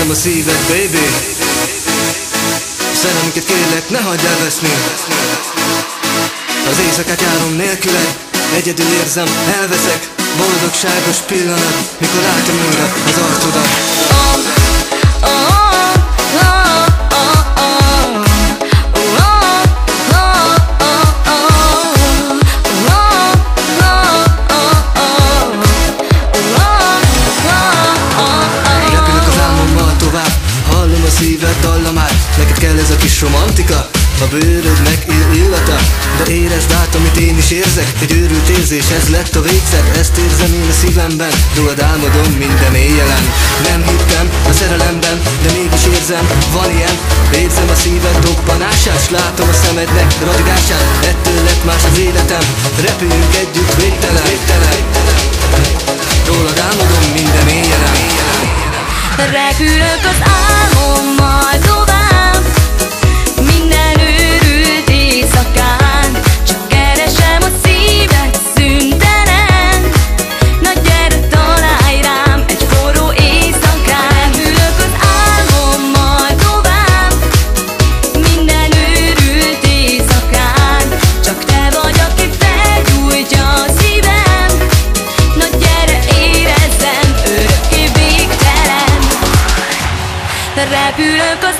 Hallom a szíved, baby. Szerelmünket kérlek, ne hagyd elveszni. Az éjszakát járom nélküled, egyedül érzem, elveszek. Boldogságos pillanat, mikor látom újra az arcodat. Repülök az álmommal tovább, hallom a szíved dallamát. Neked kell ez a kis romantika, a bőrödnek illata. De érezd át, amit én is érzek. Egy őrült érzés, ez lett a végzet. Ezt érzem én a szívemben, rólad álmodom minden éjjelen. Nem hittem a szerelemben, de mégis érzem, van ilyen. Érzem a szíved dobbanását, s látom a szemednek ragyogását. Ettől lett más az életem, repülünk együtt végtelen. Rólad álmodom minden éjjelen. Repülök az álmommal tovább, minden őrült éjszakán. Csak keresem a szívet szüntelen. Na gyere, találj rám egy forró éjszakán. Repülök az álmommal tovább, minden őrült éjszakán. Csak te vagy, aki felgyújtja a szívem. Na gyere, érezzem, örökké végtelen. Repülök az